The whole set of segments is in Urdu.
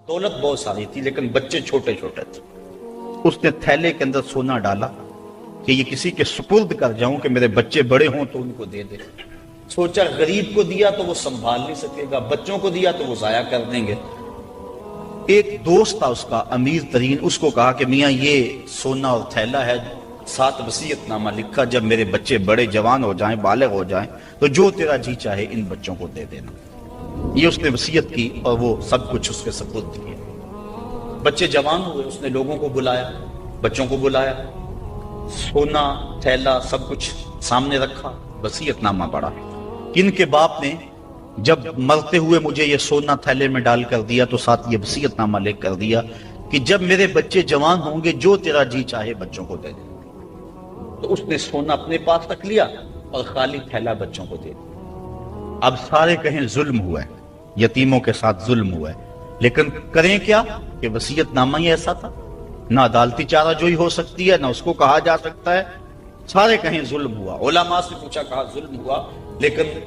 دولت بہت ساری تھی لیکن بچے چھوٹے چھوٹے تھے. اس نے تھیلے کے اندر سونا ڈالا کہ یہ کسی کے سپرد کر جاؤں کہ میرے بچے بڑے ہوں تو ان کو دے دے. سوچا غریب کو دیا تو وہ سنبھال نہیں سکے گا، بچوں کو دیا تو وہ ضائع کر دیں گے. ایک دوست تھا اس کا امیر ترین، اس کو کہا کہ میاں یہ سونا اور تھیلا ہے، ساتھ وصیت نامہ لکھا، جب میرے بچے بڑے جوان ہو جائیں، بالغ ہو جائیں تو جو تیرا جی چاہے ان بچوں کو دے دینا. یہ اس نے وصیت کی اور وہ سب کچھ اس کے سپرد کیا. بچے جوان ہوئے، اس نے لوگوں کو بلایا، بچوں کو بلایا، سونا تھیلا سب کچھ سامنے رکھا، وصیت نامہ پڑھا. ان کے باپ نے جب مرتے ہوئے مجھے یہ سونا تھیلے میں ڈال کر دیا تو ساتھ یہ وصیت نامہ لکھ کر دیا کہ جب میرے بچے جوان ہوں گے جو تیرا جی چاہے بچوں کو دے دے. تو اس نے سونا اپنے پاس رکھ لیا اور خالی تھیلا بچوں کو دے دیا. اب سارے کہیں ظلم ہوا ہے، یتیموں کے ساتھ ظلم ہوا ہے، لیکن کریں کیا کہ وصیت نامہ ہی ایسا تھا، نہ عدالتی چارہ جوئی ہو سکتی ہے، نہ اس کو کہا جا سکتا ہے. سارے کہیں ظلم ہوا. علماء سے پوچھا، کہا ظلم ہوا، لیکن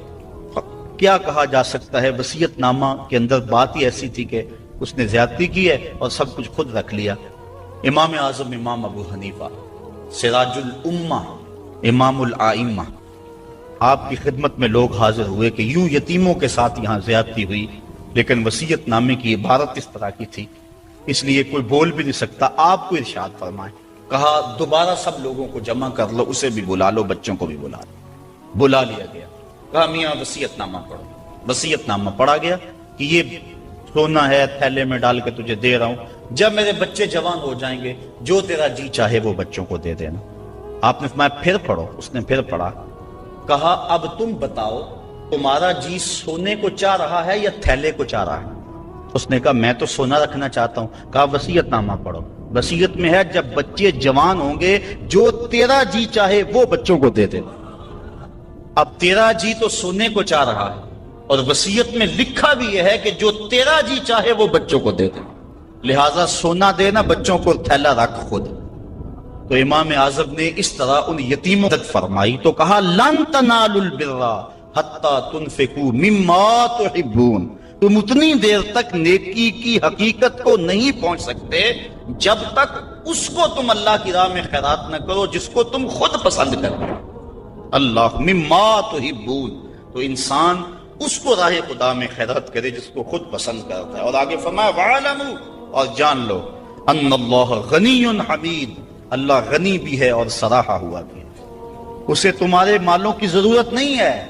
کیا کہا جا سکتا ہے؟ وصیت نامہ کے اندر بات ہی ایسی تھی کہ اس نے زیادتی کی ہے اور سب کچھ خود رکھ لیا. امام اعظم امام ابو حنیفہ سراج الامہ امام الائمہ، آپ کی خدمت میں لوگ حاضر ہوئے کہ یوں یتیموں کے ساتھ یہاں زیادتی ہوئی، لیکن وصیت نامے کی عبارت اس طرح کی تھی، اس لیے کوئی بول بھی نہیں سکتا. آپ کو ارشاد فرمائیں. کہا دوبارہ سب لوگوں کو جمع کر لو، اسے بھی بلا لو، بچوں کو بھی بلا لو. بلا لیا گیا. کہا میاں وصیت نامہ پڑھو. وصیت نامہ پڑھا گیا کہ یہ سونا ہے، تھیلے میں ڈال کے تجھے دے رہا ہوں، جب میرے بچے جوان ہو جائیں گے جو تیرا جی چاہے وہ بچوں کو دے دینا. آپ نے فرمایا پھر پڑھو. اس نے پھر پڑھا. کہا اب تم بتاؤ تمہارا جی سونے کو چاہ رہا ہے یا تھیلے کو چاہ رہا ہے؟ اس نے کہا میں تو سونا رکھنا چاہتا ہوں. کہا وصیت نامہ پڑھو. وصیت میں ہے جب بچے جوان ہوں گے جو تیرا جی چاہے وہ بچوں کو دے دے. اب تیرا جی تو سونے کو چاہ رہا ہے اور وصیت میں لکھا بھی یہ ہے کہ جو تیرا جی چاہے وہ بچوں کو دے دے، لہٰذا سونا دینا، بچوں کو تھیلا رکھ خود. تو امام اعظم نے اس طرح ان یتیموں مدد فرمائی تو کہا لن تنالوا البر حتی تنفقوا مما تحبون، تم اتنی دیر تک نیکی کی حقیقت کو نہیں پہنچ سکتے جب تک اس کو تم اللہ کی راہ میں خیرات نہ کرو جس کو تم خود پسند کرو. اللہ مما تحبون، تو انسان اس کو راہ خدا میں خیرات کرے جس کو خود پسند کرتا ہے. اور آگے فرمایا وَعَلَمُوا، اور جان لو ان اللہ غنی حمید، اللہ غنی بھی ہے اور سراہا ہوا بھی ہے. اسے تمہارے مالوں کی ضرورت نہیں ہے،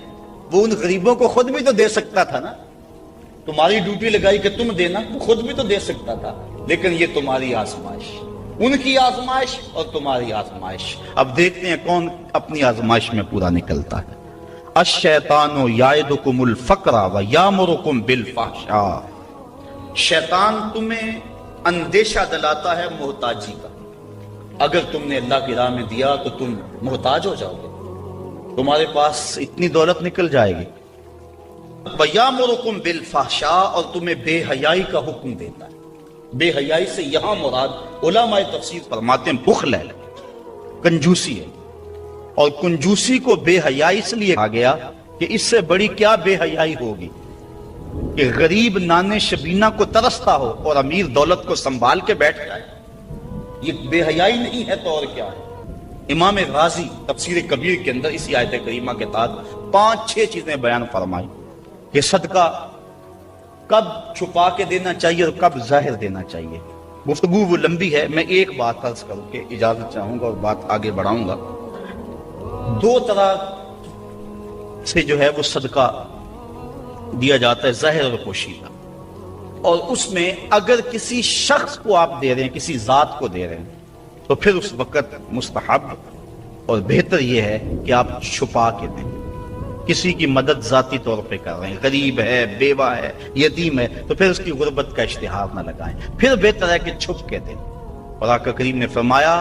وہ ان غریبوں کو خود بھی تو دے سکتا تھا نا. تمہاری ڈیوٹی لگائی کہ تم دینا، وہ خود بھی تو دے سکتا تھا، لیکن یہ تمہاری آزمائش، ان کی آزمائش اور تمہاری آزمائش. اب دیکھتے ہیں کون اپنی آزمائش میں پورا نکلتا ہے. الشیطان یعدکم الفقر ویامرکم بالفحشاء، شیطان تمہیں اندیشہ دلاتا ہے محتاجی کا. اگر تم نے اللہ کی راہ میں دیا تو تم محتاج ہو جاؤ گے، تمہارے پاس اتنی دولت نکل جائے گی. وَيَأْمُرُكُمْ بِالْفَحْشَاءِ، اور تمہیں بے حیائی کا حکم دیتا ہے. بے حیائی سے یہاں مراد علماء تفسیر فرماتے ہیں بخل ہے، کنجوسی ہے. اور کنجوسی کو بے حیائی اس لیے کہا گیا کہ اس سے بڑی کیا بے حیائی ہوگی کہ غریب نانے شبینہ کو ترستا ہو اور امیر دولت کو سنبھال کے بیٹھ جائے. یہ بے حیائی نہیں ہے تو اور کیا ہے. امام غازی تفسیر کبیر کے اندر اسی آیت کریمہ کے تحت 5-6 چیزیں بیان فرمائی کہ صدقہ کب چھپا کے دینا چاہیے اور کب ظاہر دینا چاہیے. گفتگو وہ لمبی ہے، میں ایک بات عرض کر کے اجازت چاہوں گا اور بات آگے بڑھاؤں گا. 2 طرح سے جو ہے وہ صدقہ دیا جاتا ہے، ظاہر اور پوشیدہ. اور اس میں اگر کسی شخص کو آپ دے رہے ہیں، کسی ذات کو دے رہے ہیں، تو پھر اس وقت مستحب اور بہتر یہ ہے کہ آپ چھپا کے دیں. کسی کی مدد ذاتی طور پہ کر رہے ہیں، غریب ہے، بیوہ ہے، یتیم ہے، تو پھر اس کی غربت کا اشتہار نہ لگائیں، پھر بہتر ہے کہ چھپ کے دیں. اور آقا کریم نے فرمایا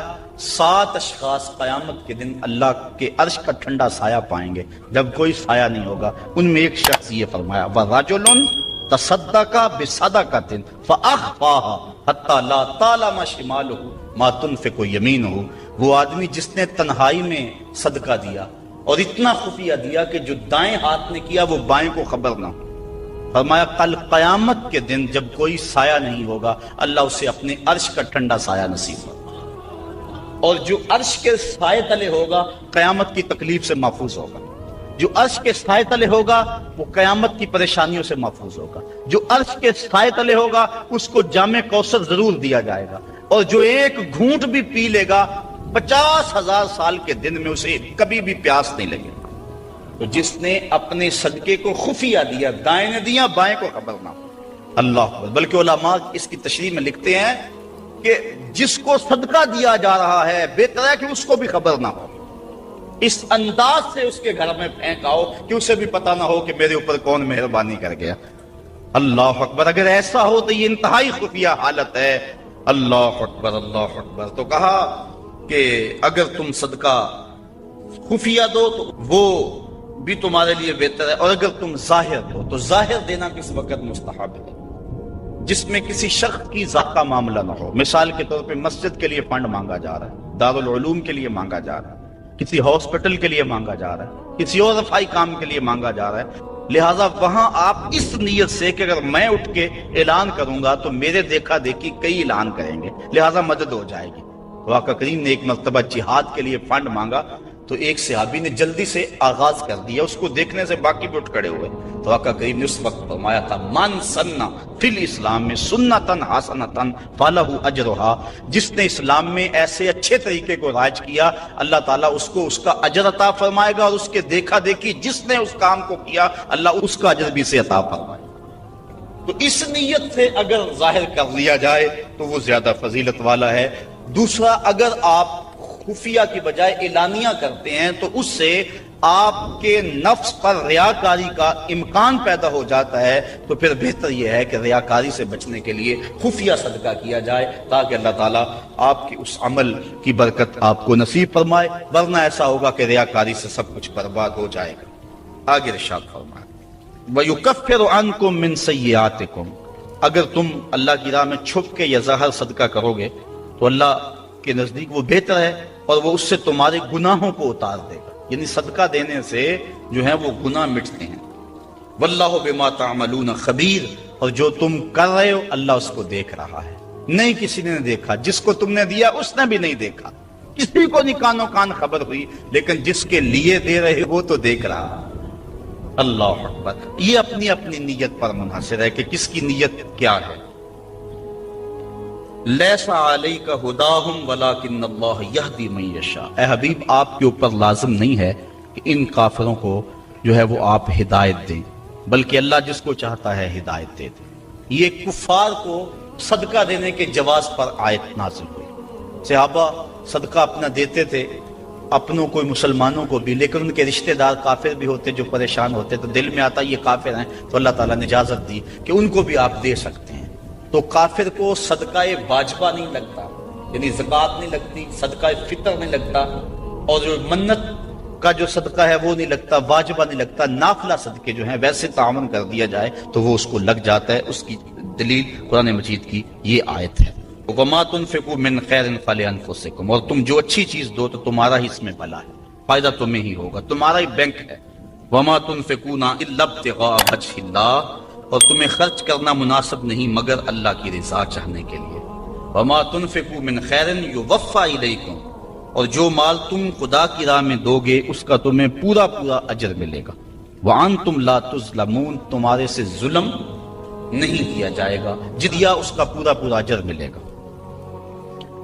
7 اشخاص قیامت کے دن اللہ کے عرش کا ٹھنڈا سایہ پائیں گے جب کوئی سایہ نہیں ہوگا. ان میں ایک شخص یہ فرمایا وَرَجُلٌ تَصَدَّقَ بِصَدَقَةٍ فَأَخْفَاهَا حَتَّى لَا تَعْلَمَ شِمَالُهُ مَا تُنْفِقُ يَمِينُهُ، وہ آدمی جس نے تنہائی میں صدقہ دیا اور اتنا خفیہ دیا کہ جو دائیں ہاتھ نے کیا وہ بائیں کو خبر نہ ہو. فرمایا کل قیامت کے دن جب کوئی سایہ نہیں ہوگا اللہ اسے اپنے عرش کا ٹھنڈا سایہ نصیب ہوگا، اور جو عرش کے سائے تلے ہوگا قیامت کی تکلیف سے محفوظ ہوگا، جو عرش کے سائے تلے ہوگا وہ قیامت کی پریشانیوں سے محفوظ ہوگا، جو عرش کے سائے تلے ہوگا اس کو جام کوثر ضرور دیا جائے گا، اور جو ایک گھونٹ بھی پی لے گا 50,000 سال کے دن میں اسے کبھی بھی پیاس نہیں لگے گا۔ تو جس نے اپنے صدقے کو خفیہ دیا، دائیں نے دیا بائیں کو خبر نہ ہو، اللہ اکبر۔ بلکہ علماء اس کی تشریح میں لکھتے ہیں کہ جس کو صدقہ دیا جا رہا ہے بہتر ہے کہ اس کو بھی خبر نہ ہو، اس انداز سے اس کے گھر میں پھینکاؤ کہ اسے بھی پتہ نہ ہو کہ میرے اوپر کون مہربانی کر گیا۔ اللہ اکبر۔ اگر ایسا ہو تو یہ انتہائی خفیہ حالت ہے۔ اللہ اکبر اللہ اکبر۔ تو کہا کہ اگر تم صدقہ خفیہ دو تو وہ بھی تمہارے لیے بہتر ہے، اور اگر تم ظاہر دو تو ظاہر دینا کس وقت مستحب ہے، جس میں کسی شخص کی ذات کا معاملہ نہ ہو۔ مثال کے طور پہ مسجد کے لیے فنڈ مانگا جا رہا ہے، دارالعلوم کے لیے مانگا جا رہا ہے، کسی ہاسپٹل کے لیے مانگا جا رہا ہے، کسی اور رفاہی کام کے لیے مانگا جا رہا ہے، لہٰذا وہاں آپ اس نیت سے کہ اگر میں اٹھ کے اعلان کروں گا تو میرے دیکھا دیکھی کئی اعلان کریں گے، لہٰذا مدد ہو جائے گی۔ تو آقا کریم نے ایک مرتبہ جہاد کے لیے فنڈ مانگا تو ایک صحابی نے جلدی سے آغاز کر دیا، اس کو دیکھنے سے باقی بھی اٹھ کھڑے ہوئے۔ تو آقا کریم نے اس وقت فرمایا تھا من سنہ فی الاسلام میں سنتن حسنتن فلہ اجرہا، جس نے اسلام میں ایسے اچھے طریقے کو رائج کیا اللہ تعالیٰ اس کو اس کا اجر عطا فرمائے گا، اور اس کے دیکھا دیکھی جس نے اس کام کو کیا اللہ اس کا اجر بھی سے عطا فرمائے گا۔ تو اس نیت سے اگر ظاہر کر لیا جائے تو وہ زیادہ فضیلت والا ہے۔ دوسرا، اگر آپ خفیہ کی بجائے اعلانیہ کرتے ہیں تو اس سے آپ کے نفس پر ریاکاری کا امکان پیدا ہو جاتا ہے، تو پھر بہتر یہ ہے کہ ریاکاری سے بچنے کے لیے خفیہ صدقہ کیا جائے تاکہ اللہ تعالیٰ آپ کی اس عمل کی برکت آپ کو نصیب فرمائے، ورنہ ایسا ہوگا کہ ریاکاری سے سب کچھ برباد ہو جائے گا۔ آگے ارشاد فرمائے وَيُكَفِّرُ عَنْكُم مِّن سَيِّئَاتِكُم، اگر تم اللہ کی راہ میں چھپ کے یا ظاہر صدقہ کرو گے تو اللہ کے نزدیک وہ بہتر ہے، اور وہ اس سے تمہارے گناہوں کو اتار دے گا، یعنی صدقہ دینے سے جو ہے وہ گناہ مٹتے ہیں۔ واللہ بما تعملون خبیر، اور جو تم کر رہے ہو اللہ اس کو دیکھ رہا ہے، نہیں کسی نے دیکھا، جس کو تم نے دیا اس نے بھی نہیں دیکھا، کسی کو نہیں کانوں کان خبر ہوئی، لیکن جس کے لیے دے رہے وہ تو دیکھ رہا۔ اللہ اکبر۔ یہ اپنی اپنی نیت پر منحصر ہے کہ کس کی نیت کیا ہے۔ لیس علیک ہداہم ولکن اللہ یہدی من یشاء، اے حبیب آپ کے اوپر لازم نہیں ہے کہ ان کافروں کو جو ہے وہ آپ ہدایت دیں، بلکہ اللہ جس کو چاہتا ہے ہدایت دے دے۔ یہ کفار کو صدقہ دینے کے جواز پر آیت نازل ہوئی۔ صحابہ صدقہ اپنا دیتے تھے، اپنوں کو مسلمانوں کو بھی، لیکن ان کے رشتہ دار کافر بھی ہوتے جو پریشان ہوتے، تو دل میں آتا یہ کافر ہیں، تو اللہ تعالیٰ نے اجازت دی کہ ان کو بھی آپ دے سکتے ہیں۔ تو کافر کو صدقہ واجبہ نہیں لگتا، یعنی زکوٰۃ نہیں لگتی، صدقہ فطر نہیں لگتا، اور جو منت کا جو صدقہ ہے وہ نہیں لگتا، واجبہ نہیں لگتا، نافلہ صدقے جو ہیں ویسے تعاون کر دیا جائے تو وہ اس کو لگ جاتا ہے۔ اس کی دلیل قرآن مجید کی یہ آیت ہے۔ وَمَا تُنْفِقُوا مِنْ خَيْرٍ فَلِأَنفُسِكُمْ، اور تم جو اچھی چیز دو تو تمہارا ہی اس میں بھلا ہے، فائدہ تمہیں ہی ہوگا، تمہارا ہی بینک ہے۔ وَمَا تُنْفِقُونَ إِلَّا ابْتِغَاءَ وَجْهِ اللَّهِ، اور تمہیں خرچ کرنا مناسب نہیں مگر اللہ کی رضا چاہنے کے لیے۔ وَمَا تُنْفِقُوا مِنْ خَيْرٍ يُوَفَّى إِلَيْكُمْ، اور جو مال تم خدا کی راہ میں دو گے اس کا تمہیں پورا پورا اجر ملے گا۔ وَأَنْتُمْ لَا تُظْلَمُونَ، تمہارے سے ظلم نہیں کیا جائے گا، جدیا اس کا پورا پورا اجر ملے گا۔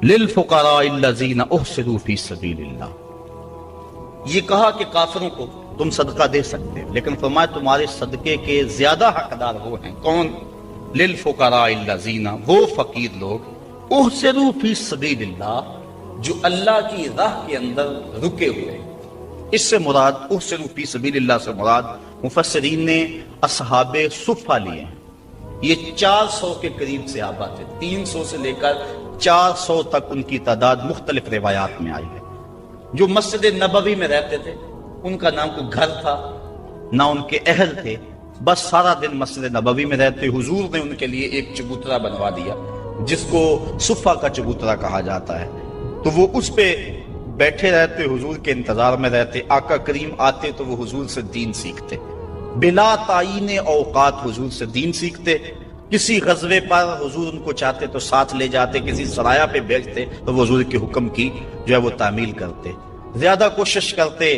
لِلْفُقَرَاءِ الَّذِينَ أُحْصِرُوا فِي سَبِيلِ اللَّهِ، یہ کہا کہ کافروں کو تم صدقہ دے سکتے ہو، لیکن فرمایا تمہارے صدقے کے زیادہ حقدار وہ ہیں، کون؟ للفقراء الذین، وہ فقیر لوگ، احسروا فی سبیل اللہ، جو اللہ کی راہ کے اندر رکے ہوئے۔ اس سے مراد احسروا فی سبیل اللہ سے مراد مفسرین نے اصحاب صفہ لیے ہیں۔ یہ 400 کے قریب صحابہ تھے، 300 سے لے کر 400 تک ان کی تعداد مختلف روایات میں آئی ہے، جو مسجد نبوی میں رہتے تھے۔ ان کا نام کوئی گھر تھا نہ ان کے اہل تھے، بس سارا دن مسجد نبوی میں رہتے۔ حضور نے ان کے لیے ایک چبوترا بنوا دیا جس کو صفہ کا چبوترا کہا جاتا ہے، تو وہ اس پہ بیٹھے رہتے، حضور کے انتظار میں رہتے۔ آقا کریم آتے تو وہ حضور سے دین سیکھتے، بلا تعین اوقات حضور سے دین سیکھتے، کسی غزوے پر حضور ان کو چاہتے تو ساتھ لے جاتے، کسی سرایہ پہ بھیجتے تو وہ حضور کے حکم کی جو ہے وہ تعمیل کرتے، زیادہ کوشش کرتے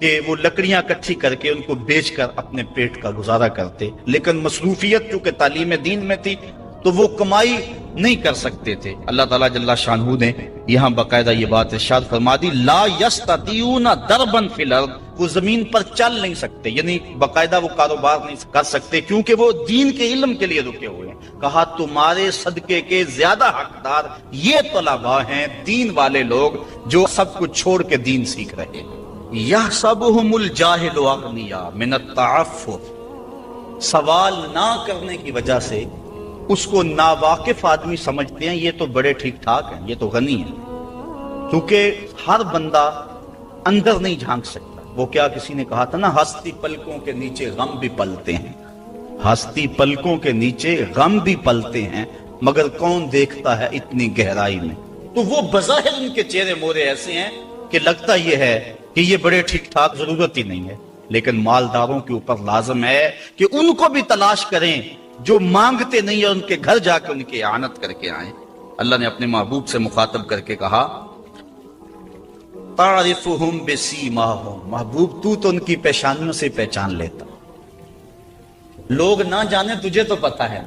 کہ وہ لکڑیاں اکٹھی کر کے ان کو بیچ کر اپنے پیٹ کا گزارا کرتے، لیکن مصروفیت چونکہ تعلیم دین میں تھی تو وہ کمائی نہیں کر سکتے تھے۔ اللہ تعالیٰ جل شانہ نے یہاں باقاعدہ یہ بات ارشاد فرما دی، لا یستطیعون ضربا فی الارض، وہ زمین پر چل نہیں سکتے، یعنی باقاعدہ وہ کاروبار نہیں کر سکتے کیونکہ وہ دین کے علم کے لیے رکے ہوئے ہیں۔ کہا تمہارے صدقے کے زیادہ حقدار یہ طلباء ہیں، دین والے لوگ جو سب کچھ چھوڑ کے دین سیکھ رہے ہیں۔ یحسبہم الجاہل اغنیاء من التعفف، سوال نہ کرنے کی وجہ سے اس کو ناواقف آدمی سمجھتے ہیں یہ تو بڑے ٹھیک ٹھاک ہیں، یہ تو غنی ہیں، کیونکہ ہر بندہ اندر نہیں جھانک سکتا۔ وہ کیا کسی نے کہا تھا نا، ہستی پلکوں کے نیچے غم بھی پلتے ہیں، ہستی پلکوں کے نیچے غم بھی پلتے ہیں، مگر کون دیکھتا ہے اتنی گہرائی میں۔ تو وہ بظاہر ان کے چہرے مورے ایسے ہیں کہ لگتا یہ ہے کہ یہ بڑے ٹھیک ٹھاک، ضرورت ہی نہیں ہے، لیکن مالداروں کے اوپر لازم ہے کہ ان کو بھی تلاش کریں جو مانگتے نہیں اور ان کے گھر جا کے ان کی اعانت کر کے آئیں۔ اللہ نے اپنے محبوب سے مخاطب کر کے کہا تعرفہم بسیماہم، محبوب تو ان کی پیشانیوں سے پہچان لیتا، لوگ نہ جانے تجھے تو پتہ ہے۔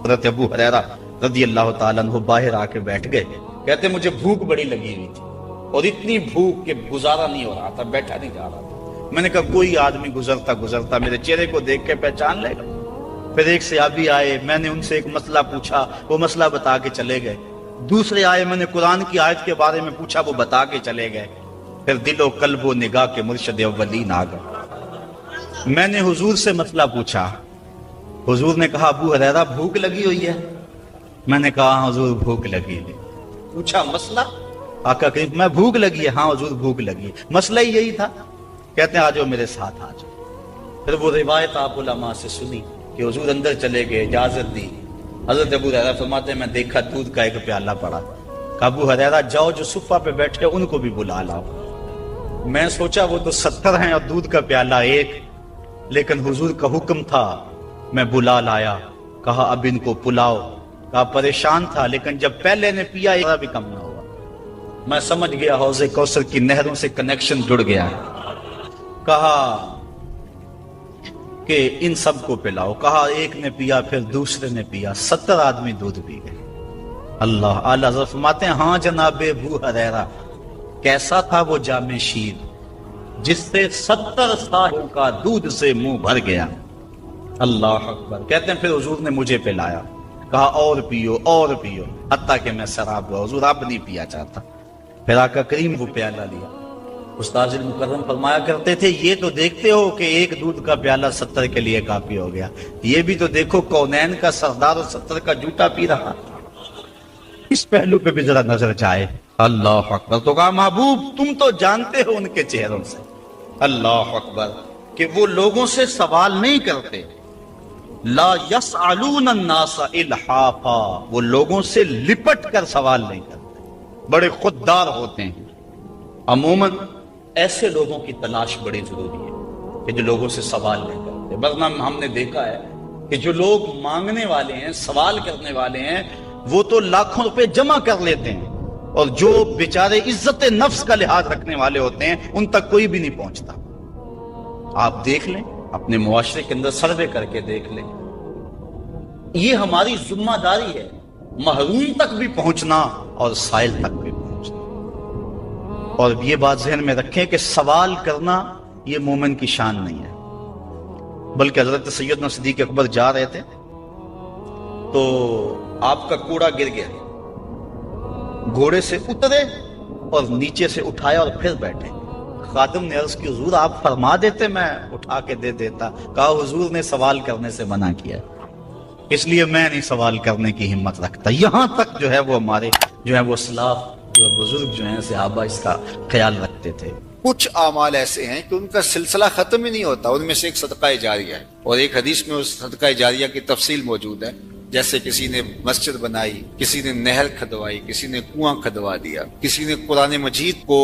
حضرت ابو ہریرہ رضی اللہ تعالیٰ عنہ باہر آ کے بیٹھ گئے، کہتے مجھے بھوک بڑی لگی ہوئی تھی اور اتنی بھوک کہ گزارا نہیں ہو رہا تھا، بیٹھا نہیں جا رہا تھا۔ میں نے کہا کوئی آدمی گزرتا میرے چہرے کو دیکھ کے پہچان لے گا۔ پھر ایک صحابی آئے، میں نے ان سے ایک مسئلہ پوچھا، وہ مسئلہ بتا کے چلے گئے۔ دوسرے آئے، میں نے قرآن کی آیت کے بارے میں پوچھا، وہ بتا کے چلے گئے۔ پھر دل و قلب و نگاہ کے مرشد اولین آ گئے۔ میں نے حضور سے مسئلہ پوچھا، حضور نے کہا ابو ہریرہ بھوک لگی ہوئی ہے؟ میں نے کہا ہاں حضور بھوک لگی ہے۔ پوچھا مسئلہ؟ آقا کریم میں بھوک لگی ہے، ہاں حضور بھوک لگی ہے، مسئلہ ہی یہی تھا۔ کہتے ہیں آ جاؤ میرے ساتھ آ جاؤ۔ پھر وہ روایت آپ علماء سے سنی کہ حضور اندر چلے گئے، اجازت دی۔ حضرت ابو ہریرہ فرماتے ہیں میں دیکھا دودھ کا ایک پیالہ پڑا، کہ ابو ہریرہ جاؤ جو صفہ پہ بیٹھے ان کو بھی بلا لاؤ۔ میں سوچا وہ تو 70 ہیں اور دودھ کا پیالہ ایک، لیکن حضور کا حکم تھا، میں بلا لایا، کہا اب ان کو پلاؤ۔ کہا پریشان تھا لیکن جب پہلے نے پیا ذرا بھی کم نہ ہوا۔ میں سمجھ گیا حوض کوثر کی نہروں سے کنیکشن جڑ گیا۔ کہا کہ ان سب کو پلاؤ، کہا ایک نے پیا، پھر دوسرے نے پیا، 70 آدمی دودھ پی گئے۔ اللہ اعلیٰ حضرت فرماتے ہیں ہاں جناب ابو ہریرہ کیسا تھا وہ جام شیر جس سے 70 سالوں کا دودھ سے منہ بھر گیا۔ اللہ اکبر۔ کہتے ہیں پھر حضور نے مجھے پلایا، کہا اور پیو اور پیو، حتیٰ کہ میں سراب ہوا، حضور اب نہیں پیا چاہتا۔ پھر آقا کریم وہ پیالہ لیا۔ استاد المکرم فرمایا کرتے تھے یہ تو دیکھتے ہو کہ ایک دودھ کا پیالہ 70 کے لیے کافی ہو گیا، یہ بھی تو دیکھو کونین کا سردار اور 70 کا جوٹا پی رہا، اس پہلو پہ بھی ذرا نظر جائے۔ اللہ اکبر۔ تو کہا محبوب تم تو جانتے ہو ان کے چہروں سے، اللہ اکبر، کہ وہ لوگوں سے سوال نہیں کرتے، لا یسألون الناس الحافا، وہ لوگوں سے لپٹ کر سوال نہیں کرتے، بڑے خوددار ہوتے ہیں۔ عموماً ایسے لوگوں کی تلاش بڑی ضروری ہے کہ جو لوگوں سے سوال نہیں کرتے، ورنہ ہم نے دیکھا ہے کہ جو لوگ مانگنے والے ہیں، سوال کرنے والے ہیں، وہ تو لاکھوں روپے جمع کر لیتے ہیں، اور جو بیچارے عزت نفس کا لحاظ رکھنے والے ہوتے ہیں ان تک کوئی بھی نہیں پہنچتا۔ آپ دیکھ لیں اپنے معاشرے کے اندر سروے کر کے دیکھ لیں، یہ ہماری ذمہ داری ہے محروم تک بھی پہنچنا اور سائل تک بھی پہنچنا۔ اور یہ بات ذہن میں رکھیں کہ سوال کرنا یہ مومن کی شان نہیں ہے، بلکہ حضرت سیدنا صدیق اکبر جا رہے تھے تو آپ کا کوڑا گر گیا، گھوڑے سے اترے اور نیچے سے اٹھایا اور پھر بیٹھے۔ خادم نے عرض کی حضور آپ فرما دیتے میں اٹھا کے دے دیتا۔ کہا حضور نے سوال کرنے سے منع کیا، اس لیے میں نہیں سوال کرنے کی ہمت رکھتا۔ یہاں تک جو ہے وہ ہمارے جو ہے وہ اسلاف جو بزرگ جو ہیں صحابہ اس کا خیال رکھتے تھے۔ کچھ اعمال ایسے ہیں کہ ان کا سلسلہ ختم ہی نہیں ہوتا، ان میں سے ایک صدقہ جاریہ ہے، اور ایک حدیث میں اس صدقہ جاریہ کی تفصیل موجود ہے، جیسے کسی نے مسجد بنائی، کسی نے نہر کھدوائی، کسی نے کنواں کھدوا دیا، کسی نے قرآن مجید کو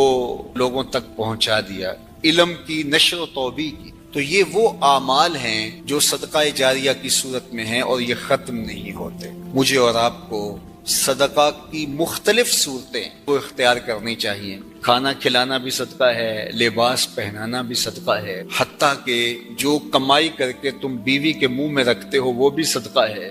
لوگوں تک پہنچا دیا، علم کی نشر و توبیع کی، تو یہ وہ اعمال ہیں جو صدقہ جاریہ کی صورت میں ہیں اور یہ ختم نہیں ہوتے. مجھے اور آپ کو صدقہ کی مختلف صورتیں وہ اختیار کرنی چاہیے. کھانا کھلانا بھی صدقہ ہے، لباس پہنانا بھی صدقہ ہے، حتیٰ کہ جو کمائی کر کے تم بیوی کے منہ میں رکھتے ہو وہ بھی صدقہ ہے،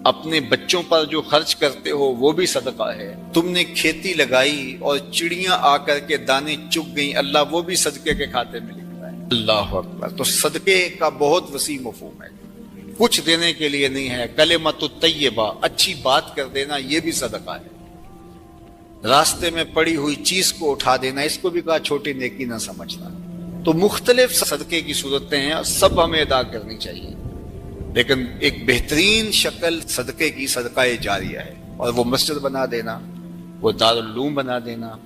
اپنے بچوں پر جو خرچ کرتے ہو وہ بھی صدقہ ہے. تم نے کھیتی لگائی اور چڑیاں آ کر کے دانے چگ گئیں، اللہ وہ بھی صدقے کے کھاتے میں لکھتا ہے. اللہ اکبر. تو صدقے کا بہت وسیع مفہوم ہے، کچھ دینے کے لیے نہیں ہے. کلمۃ الطیبہ، اچھی بات کر دینا، یہ بھی صدقہ ہے. راستے میں پڑی ہوئی چیز کو اٹھا دینا، اس کو بھی کہا چھوٹی نیکی نہ سمجھنا. تو مختلف صدقے کی صورتیں ہیں اور سب ہمیں ادا کرنی چاہیے. لیکن ایک بہترین شکل صدقے کی صدقہ جاریہ ہے، اور وہ مسجد بنا دینا، وہ دارالعلوم بنا دینا،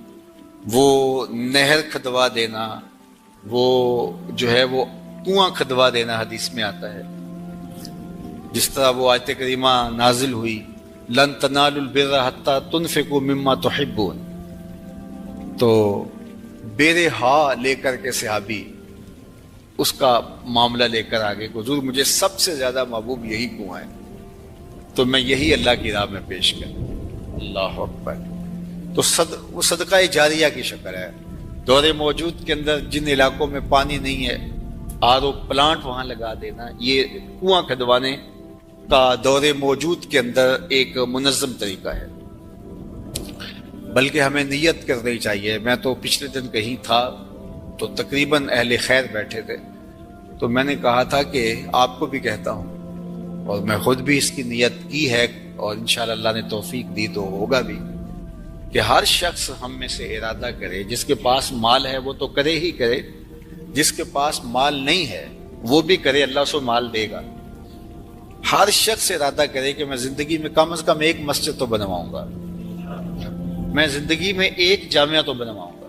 وہ نہر کھدوا دینا، وہ جو ہے وہ کنواں کھدوا دینا حدیث میں آتا ہے. جس طرح وہ آیت کریمہ نازل ہوئی، لن تنالوا البر حتى تنفقوا مما تحبون، تو بیر ہا لے کر کے صحابی اس کا معاملہ لے کر آگے، حضور مجھے سب سے زیادہ محبوب یہی کنواں ہے، تو میں یہی اللہ کی راہ میں پیش کروں. اللہ اکبر. تو وہ صدقہ جاریہ کی شکل ہے. دور موجود کے اندر جن علاقوں میں پانی نہیں ہے، RO پلانٹ وہاں لگا دینا، یہ کنواں کھدوانے کا دور موجود کے اندر ایک منظم طریقہ ہے. بلکہ ہمیں نیت کرنی چاہیے. میں تو پچھلے دن کہیں تھا تو تقریباً اہل خیر بیٹھے تھے، تو میں نے کہا تھا کہ آپ کو بھی کہتا ہوں، اور میں خود بھی اس کی نیت کی ہے، اور انشاءاللہ اللہ نے توفیق دی تو ہوگا بھی، کہ ہر شخص ہم میں سے ارادہ کرے. جس کے پاس مال ہے وہ تو کرے ہی کرے، جس کے پاس مال نہیں ہے وہ بھی کرے، اللہ اس کو مال دے گا. ہر شخص ارادہ کرے کہ میں زندگی میں کم از کم ایک مسجد تو بنواؤں گا، میں زندگی میں ایک جامعہ تو بنواؤں گا.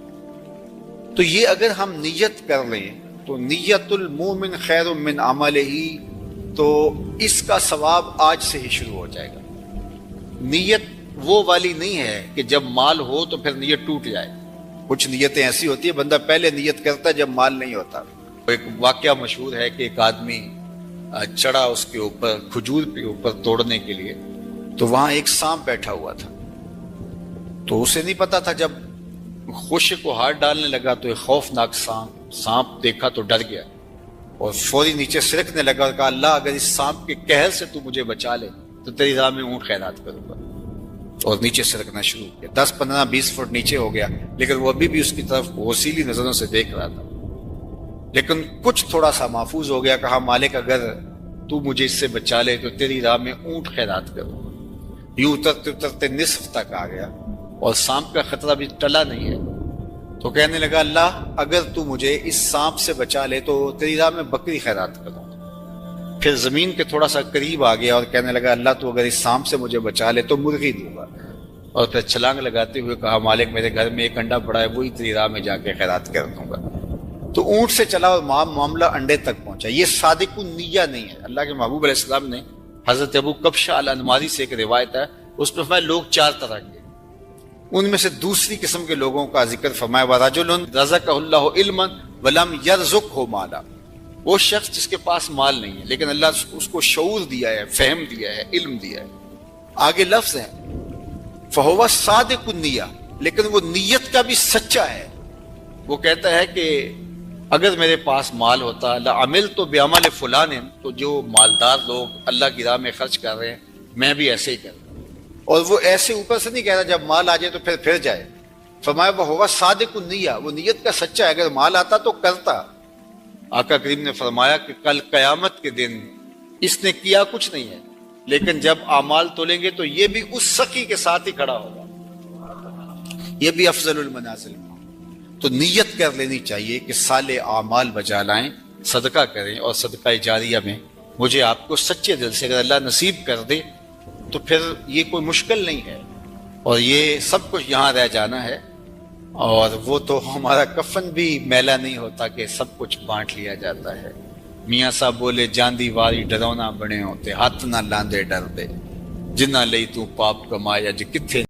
تو یہ اگر ہم نیت کر لیں تو نیت المومن خیر من عملہ، تو اس کا ثواب آج سے ہی شروع ہو جائے گا. نیت وہ والی نہیں ہے کہ جب مال ہو تو پھر نیت ٹوٹ جائے. کچھ نیتیں ایسی ہوتی ہیں بندہ پہلے نیت کرتا ہے جب مال نہیں ہوتا. ایک واقعہ مشہور ہے کہ ایک آدمی چڑھا اس کے اوپر کھجور کے اوپر توڑنے کے لیے، تو وہاں ایک سانپ بیٹھا ہوا تھا. تو اسے نہیں پتا تھا، جب خوشے کو ہاتھ ڈالنے لگا تو ایک خوفناک سانپ دیکھا تو ڈر گیا اور فوری نیچے سرکنے لگا اور کہا اللہ اگر اس سانپ کے قہر سے تو مجھے بچا لے تو تیری راہ میں اونٹ خیرات کروں گا. اور نیچے سرکنا شروع کیا. 10 15 20 فٹ نیچے ہو گیا، لیکن وہ ابھی بھی اس کی طرف غسیلی نظروں سے دیکھ رہا تھا. لیکن کچھ تھوڑا سا محفوظ ہو گیا. کہا مالک اگر تو مجھے اس سے بچا لے تو تیری راہ میں اونٹ خیرات کروں. یوں اترتے اترتے نصف تک آ گیا اور سانپ کا خطرہ بھی ٹلا نہیں ہے. تو کہنے لگا اللہ اگر تو مجھے اس سانپ سے بچا لے تو تیری راہ میں بکری خیرات کروں. پھر زمین کے تھوڑا سا قریب آ گیا اور کہنے لگا اللہ تو اگر اس سانپ سے مجھے بچا لے تو مرغی دوں گا. اور پھر چھلانگ لگاتے ہوئے کہا مالک میرے گھر میں ایک انڈا پڑا ہے وہی تیری راہ میں جا کے خیرات کر دوں گا. تو اونٹ سے چلا اور معاملہ انڈے تک پہنچا. یہ صادق النیہ نہیں ہے. اللہ کے محبوب علیہ السلام نے حضرت ابو کبشہ الانماری سے ایک روایت ہے، اس میں فرمایا لوگ 4 طرح کے، ان میں سے دوسری قسم کے لوگوں کا ذکر فرمایا وَرَجُلٌ رَزَقَهُ اللَّهُ عِلْمًا وَلَمْ يَرْزُقْهُ مَالًا. وہ شخص جس کے پاس مال نہیں ہے لیکن اللہ اس کو شعور دیا ہے، فہم دیا ہے، علم دیا ہے. آگے لفظ ہے فَهُوَ صَادِقُ النِّيَّةِ، لیکن وہ نیت کا بھی سچا ہے. وہ کہتا ہے کہ اگر میرے پاس مال ہوتا لَعَمِلْتُ بِعَمَلِ فُلَانٍ، تو جو مالدار لوگ اللہ کی راہ میں خرچ کر رہے ہیں میں بھی ایسے ہی کرتا. اور وہ ایسے اوپر سے نہیں کہہ رہا جب مال آ جائے تو پھر جائے. فرمایا وَهُوَ صَادِقُ النِّيَّةِ، وہ نیت کا سچا ہے. اگر مال آتا تو کرتا. آقا کریم نے فرمایا کہ کل قیامت کے دن اس نے کیا کچھ نہیں ہے لیکن جب اعمال تولیں گے تو یہ بھی اس سخی کے ساتھ ہی کھڑا ہوگا، یہ بھی افضل المنازل. تو نیت کر لینی چاہیے کہ صالح اعمال بجا لائیں، صدقہ کریں، اور صدقہ جاریہ میں مجھے آپ کو سچے دل سے اگر اللہ نصیب کر دے تو پھر یہ کوئی مشکل نہیں ہے. اور یہ سب کچھ یہاں رہ جانا ہے، اور وہ تو ہمارا کفن بھی میلا نہیں ہوتا کہ سب کچھ بانٹ لیا جاتا ہے. میاں صاحب بولے جاندی واری ڈرونا بنے ہوتے ہاتھ نہ لاندے ڈر دے جنہ لئی تو پاپ کمایا جی کتھے